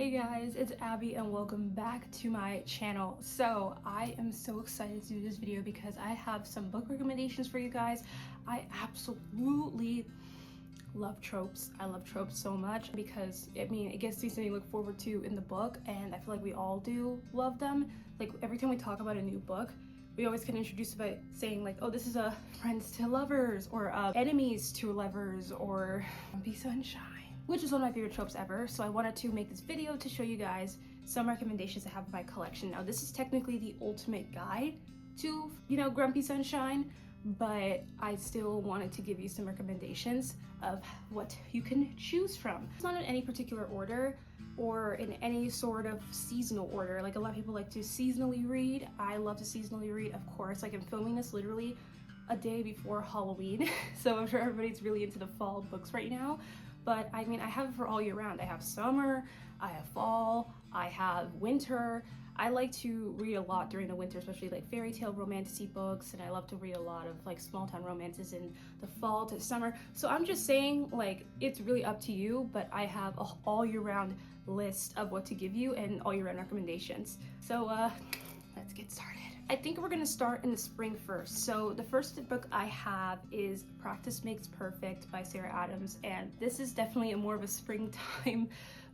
Hey guys, it's Abby and welcome back to my channel. So I am so excited to do this video because I have some book recommendations for you guys. I absolutely love tropes. I love tropes so much because it gives me something to look forward to in the book, and I feel like we all do love them. Like every time we talk about a new book, we always can introduce it by saying like, oh, this is a friends to lovers, or enemies to lovers, or be sunshine, which is one of my favorite tropes ever. So I wanted to make this video to show you guys some recommendations I have in my collection. Now this is technically the ultimate guide to, grumpy sunshine, but I still wanted to give you some recommendations of what you can choose from. It's not in any particular order or in any sort of seasonal order. Like a lot of people like to seasonally read. I love to seasonally read, of course. Like I'm filming this literally a day before Halloween, so I'm sure everybody's really into the fall books right now. But I have it for all year round. I have summer, I have fall, I have winter. I like to read a lot during the winter, especially like fairy tale romantic-y books, and I love to read a lot of like small town romances in the fall to summer. So I'm just saying, like, it's really up to you, but I have a all year round list of what to give you and all year round recommendations. So let's get started. I think we're gonna start in the spring first. So the first book I have is Practice Makes Perfect by Sarah Adams, and this is definitely more of a springtime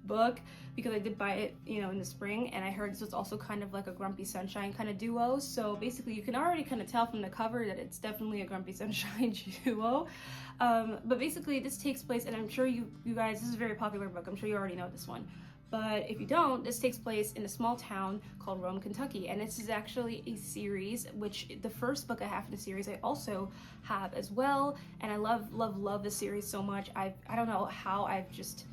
book because I did buy it, in the spring, and I heard this was also kind of like a Grumpy Sunshine kind of duo. So basically you can already kind of tell from the cover that it's definitely a Grumpy Sunshine duo. But basically this takes place, and I'm sure you guys, this is a very popular book, I'm sure you already know this one. But if you don't, this takes place in a small town called Rome, Kentucky, and this is actually a series, which the first book I have in the series I also have as well, and I love this series so much. I don't know how I've just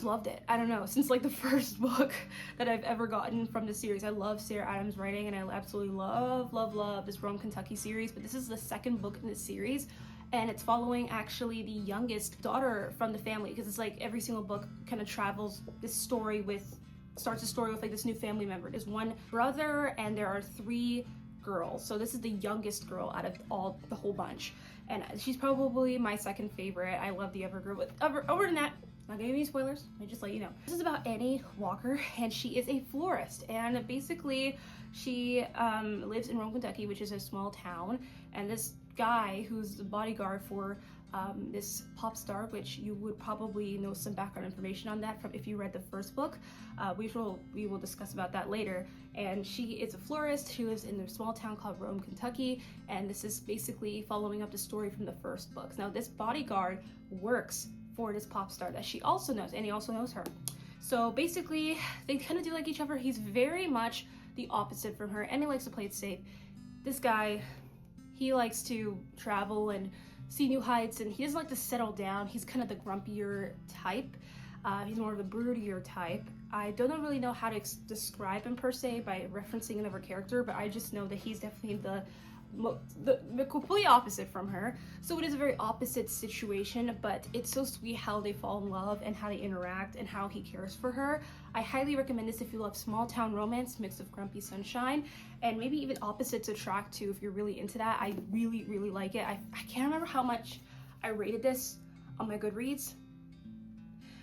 loved it. I don't know, since like the first book that I've ever gotten from the series. I love Sarah Adams' writing, and I absolutely love this Rome, Kentucky series, but this is the second book in the series. And it's following actually the youngest daughter from the family, because it's like every single book kind of travels this story starts a story with like this new family member. There's one brother and there are 3 girls. So this is the youngest girl out of the whole bunch. And she's probably my second favorite. I love the other girl, but over than that, not gonna give you any spoilers, I just let you know. This is about Annie Walker, and she is a florist, and basically she lives in Rome, Kentucky, which is a small town, and this guy who's the bodyguard for this pop star, which you would probably know some background information on that from if you read the first book. We will discuss about that later. And she is a florist who lives in a small town called Rome, Kentucky, and this is basically following up the story from the first books. Now this bodyguard works for this pop star that she also knows, and he also knows her. So basically they kind of do like each other. He's very much the opposite from her, and he likes to play it safe. This guy, he likes to travel and see new heights, and he doesn't like to settle down. He's kind of the grumpier type. He's more of the broodier type. I don't really know how to describe him per se by referencing another character, but I just know that he's definitely the complete opposite from her. So it is a very opposite situation, but it's so sweet how they fall in love and how they interact and how he cares for her. I highly recommend this if you love small town romance mixed with Grumpy Sunshine, and maybe even opposites attract too if you're really into that. I really like it. I can't remember how much I rated this on my Goodreads.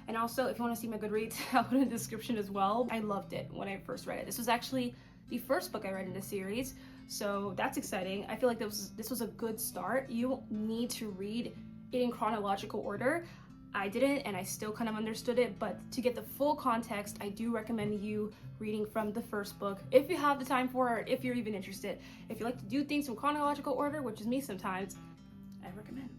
And also, if you want to see my Goodreads, I'll put it in the description as well. I loved it when I first read it. This was actually the first book I read in the series, so that's exciting. I feel like this was a good start. You need to read it in chronological order. I didn't, and I still kind of understood it, but to get the full context, I do recommend you reading from the first book if you have the time for it, if you're even interested. If you like to do things in chronological order, which is me sometimes, I recommend.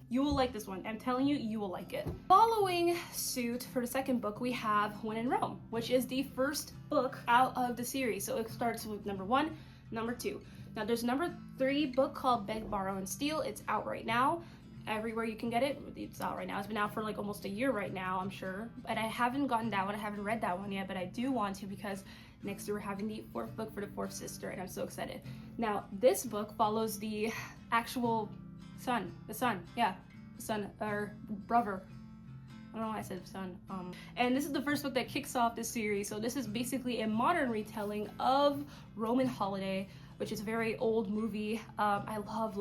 You will like this one. I'm telling you, you will like it. Following suit for the second book, we have When in Rome, which is the first book out of the series. So it starts with number 1, number 2. Now there's number 3 book called Beg, Borrow, and Steal. It's out right now. Everywhere you can get it, it's out right now. It's been out for like almost a year right now, I'm sure. And I haven't gotten that one. I haven't read that one yet, but I do want to because next year we're having the 4th book for the 4th sister, and I'm so excited. Now this book follows the actual son, or brother. I don't know why I said son. And this is the first book that kicks off this series. So this is basically a modern retelling of Roman Holiday, which is a very old movie. I love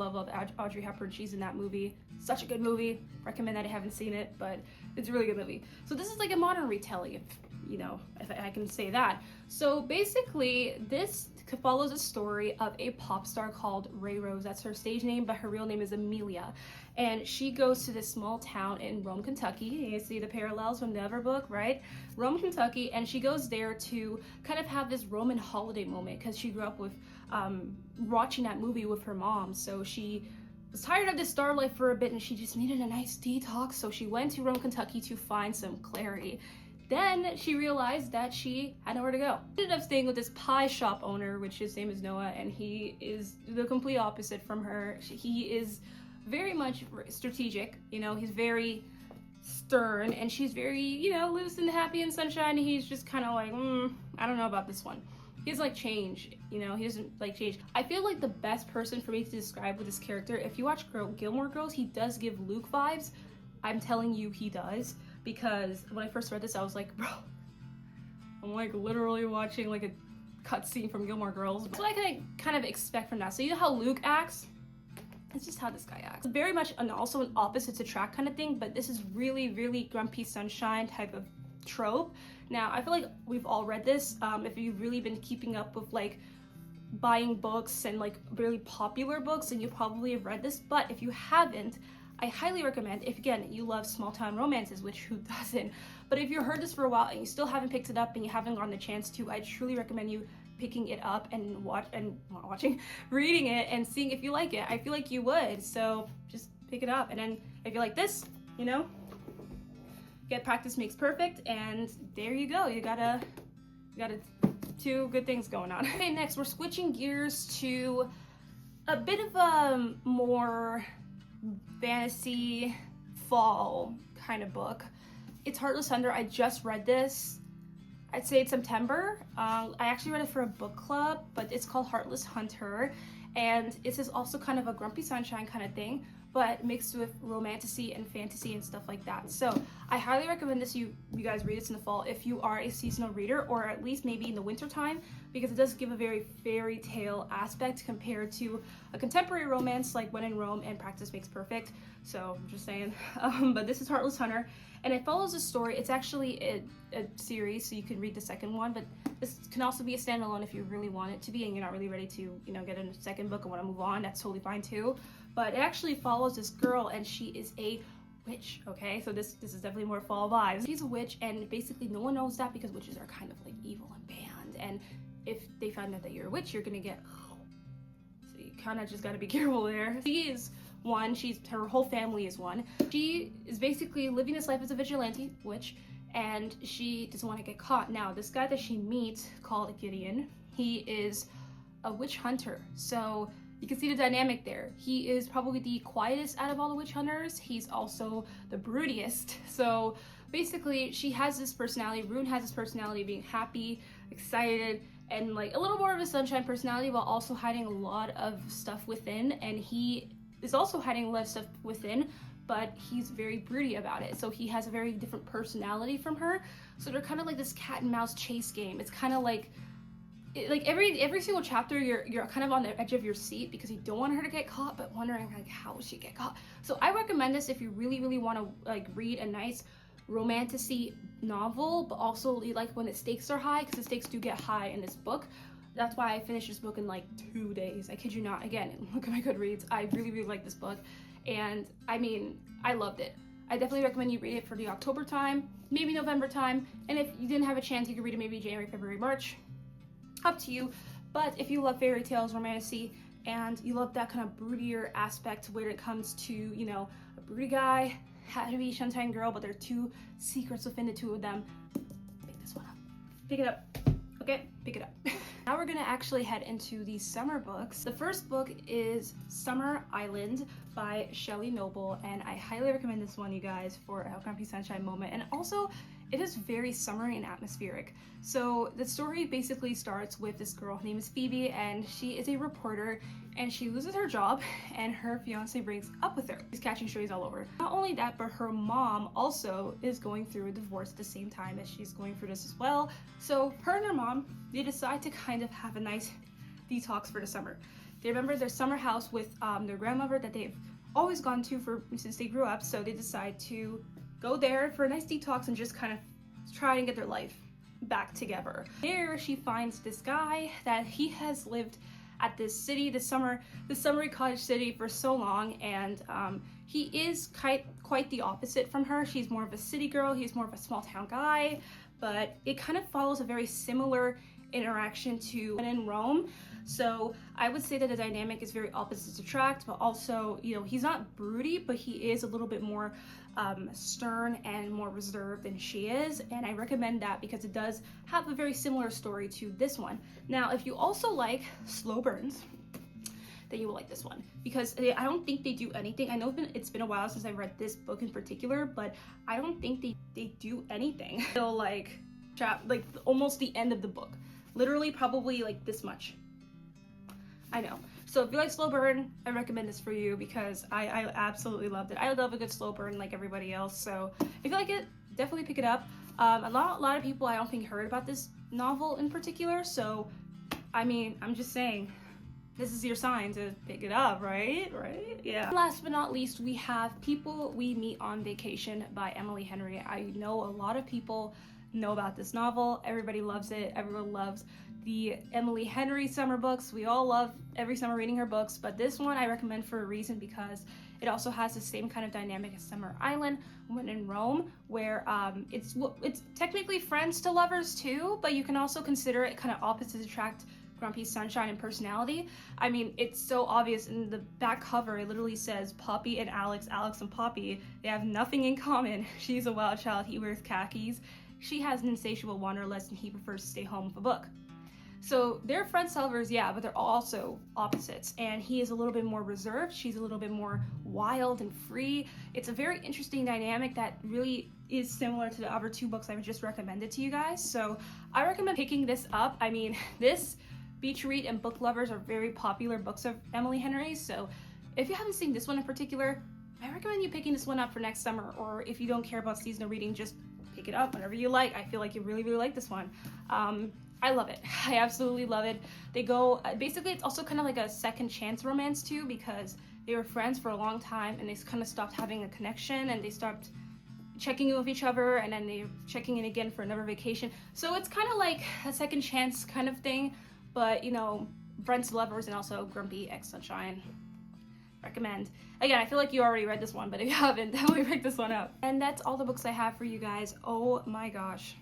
Audrey Hepburn. She's in that movie. Such a good movie. Recommend that. I haven't seen it, but it's a really good movie. So this is like a modern retelling. you know, if I can say that. So basically, this follows a story of a pop star called Ray Rose. That's her stage name, but her real name is Amelia. And she goes to this small town in Rome, Kentucky. You see the parallels from the other book, right? Rome, Kentucky, and she goes there to kind of have this Roman holiday moment because she grew up with watching that movie with her mom. So she was tired of this star life for a bit and she just needed a nice detox. So she went to Rome, Kentucky to find some clarity. Then she realized that she had nowhere to go. Ended up staying with this pie shop owner, which his name is Noah, and he is the complete opposite from her. He is very much strategic, you know, he's very stern, and she's very, you know, lives in the happy and sunshine. He's just kind of like, I don't know about this one. He's like change, you know, he doesn't like change. I feel like the best person for me to describe with this character, if you watch Gilmore Girls, he does give Luke vibes. I'm telling you, he does. Because when I first read this, I was like, bro, I'm like literally watching like a cutscene from Gilmore Girls. That's what I can kind of expect from that. So you know how Luke acts? It's just how this guy acts. Very much also an opposites attract kind of thing, but this is really, really grumpy sunshine type of trope. Now, I feel like we've all read this. If you've really been keeping up with like buying books and like really popular books, then you probably have read this. But if you haven't, I highly recommend, if again, you love small town romances, which who doesn't, but if you've heard this for a while and you still haven't picked it up and you haven't gotten the chance to, I truly recommend you picking it up and reading it and seeing if you like it. I feel like you would, so just pick it up. And then if you like this, you know, get practice makes perfect, and there you go. You got two good things going on. Okay, next we're switching gears to a bit of a more fantasy fall kind of book. It's Heartless Hunter. I just read this, I'd say it's September. I actually read it for a book club, but it's called Heartless Hunter, and it is also kind of a grumpy sunshine kind of thing, but mixed with romantasy and fantasy and stuff like that. So I highly recommend this. You guys read this in the fall if you are a seasonal reader, or at least maybe in the winter time, because it does give a very fairy tale aspect compared to a contemporary romance like When in Rome and Practice Makes Perfect. So I'm just saying. But this is Heartless Hunter, and it follows a story. It's actually a series, so you can read the second one, but this can also be a standalone if you really want it to be and you're not really ready to, you know, get a second book and want to move on. That's totally fine too. But it actually follows this girl, and she is a witch, okay? So this is definitely more fall vibes. She's a witch, and basically no one knows that because witches are kind of like evil and banned, and if they find out that you're a witch, you're gonna get, so you kind of just gotta be careful there. She is one, her whole family is one. She is basically living this life as a vigilante witch, and she doesn't want to get caught. Now, this guy that she meets, called Gideon, he is a witch hunter, so you can see the dynamic there. He is probably the quietest out of all the witch hunters. He's also the broodiest. So basically, she has this personality. Rune has this personality of being happy, excited, and like a little more of a sunshine personality, while also hiding a lot of stuff within. And he is also hiding a lot of stuff within, but he's very broody about it. So he has a very different personality from her. So they're kind of like this cat and mouse chase game. It's kind of like every single chapter you're kind of on the edge of your seat because you don't want her to get caught, but wondering like how will she get caught. So I recommend this if you really want to like read a nice romantasy novel, but also you like when the stakes are high, because the stakes do get high in this book. That's why I finished this book in like 2 days. I kid you not. Again, look at my Goodreads. I really like this book, and I mean, I loved it. I definitely recommend you read it for the October time, maybe November time, and if you didn't have a chance, you could read it maybe January, February, March. Up to you. But if you love fairy tales, romantasy, and you love that kind of broodier aspect when it comes to, you know, a broody guy, happy sunshine girl, but there are two secrets within the two of them, pick this one up. Pick it up. Okay, pick it up. Now we're gonna actually head into the summer books. The first book is Summer Island by Shelley Noble, and I highly recommend this one, you guys, for a grumpy sunshine moment. And also, it is very summery and atmospheric. So the story basically starts with this girl, her name is Phoebe, and she is a reporter, and she loses her job, and her fiance breaks up with her. She's catching strays all over. Not only that, but her mom also is going through a divorce at the same time as she's going through this as well. So her and her mom, they decide to kind of have a nice detox for the summer. They remember their summer house with their grandmother that they've always gone to since they grew up, so they decide to go there for a nice detox and just kind of try and get their life back together. There she finds this guy that he has lived at this city, the summery cottage city for so long, and he is quite the opposite from her. She's more of a city girl, he's more of a small town guy, but it kind of follows a very similar interaction to when in Rome. So I would say that the dynamic is very opposites attract, but also, you know, he's not broody, but he is a little bit more stern and more reserved than she is, and I recommend that because it does have a very similar story to this one. Now, if you also like slow burns, then you will like this one, because I don't think they do anything. I know it's been a while since I read this book in particular, but I don't think they do anything until like almost the end of the book. Literally probably like this much. I know. So if you like slow burn, I recommend this for you because I absolutely loved it. I love a good slow burn like everybody else. So if you like it, definitely pick it up. A lot of people I don't think heard about this novel in particular. So I mean, I'm just saying, this is your sign to pick it up, right? Right? Yeah. Last but not least, we have People We Meet on Vacation by Emily Henry. I know a lot of people know about this novel. Everybody loves it. Everyone loves the Emily Henry summer books. We all love every summer reading her books, but this one I recommend for a reason because it also has the same kind of dynamic as Summer Island when in Rome, where it's technically friends to lovers too, but you can also consider it kind of opposites attract, grumpy sunshine and personality. I mean, it's so obvious in the back cover. It literally says Poppy and Alex, Alex and Poppy. They have nothing in common. She's a wild child. He wears khakis. She has an insatiable wanderlust and he prefers to stay home with a book. So they're friends to lovers, yeah, but they're also opposites. And he is a little bit more reserved. She's a little bit more wild and free. It's a very interesting dynamic that really is similar to the other two books I've just recommended to you guys. So I recommend picking this up. I mean, this beach read and book lovers are very popular books of Emily Henry. So if you haven't seen this one in particular, I recommend you picking this one up for next summer. Or if you don't care about seasonal reading, just pick it up whenever you like. I feel like you really like this one. I love it. I absolutely love it. They go, basically it's also kind of like a second chance romance too, because they were friends for a long time and they kind of stopped having a connection and they stopped checking in with each other, and then they're checking in again for another vacation. So it's kind of like a second chance kind of thing, but you know, friends to lovers and also grumpy ex sunshine. Recommend. Again, I feel like you already read this one, but if you haven't, definitely pick this one up. And that's all the books I have for you guys. Oh my gosh.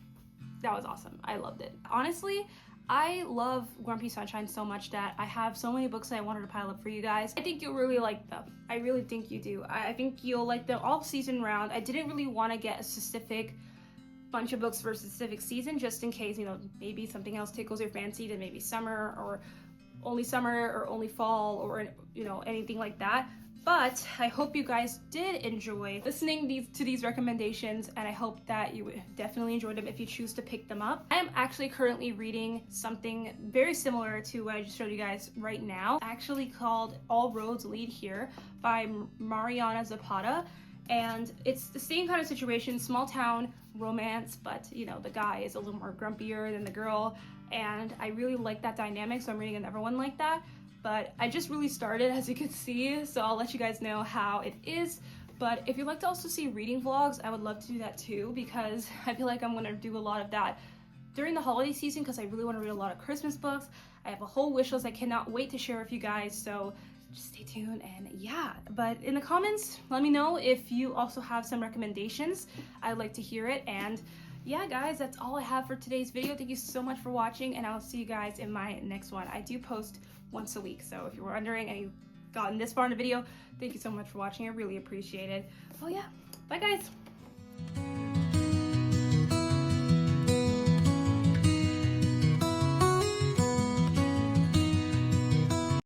That was awesome. I loved it. Honestly, I love Grumpy Sunshine so much that I have so many books that I wanted to pile up for you guys. I think you'll really like them. I really think you do. I think you'll like them all season round. I didn't really want to get a specific bunch of books for a specific season, just in case, you know, maybe something else tickles your fancy, then maybe summer or only fall or, you know, anything like that. But I hope you guys did enjoy listening to these recommendations, and I hope that you would definitely enjoy them if you choose to pick them up. I am actually currently reading something very similar to what I just showed you guys right now, actually called All Roads Lead Here by Mariana Zapata. And it's the same kind of situation, small town romance, but you know, the guy is a little more grumpier than the girl, and I really like that dynamic, so I'm reading another one like that. But I just really started, as you can see, so I'll let you guys know how it is. But if you'd like to also see reading vlogs, I would love to do that too, because I feel like I'm gonna do a lot of that during the holiday season, because I really want to read a lot of Christmas books. I have a whole wish list I cannot wait to share with you guys, so just stay tuned. And yeah, but in the comments, let me know if you also have some recommendations. I'd like to hear it. And yeah, guys, that's all I have for today's video. Thank you so much for watching, and I'll see you guys in my next one. I do post once a week, so if you were wondering and you've gotten this far in the video, thank you so much for watching. I really appreciate it. Oh yeah, bye guys.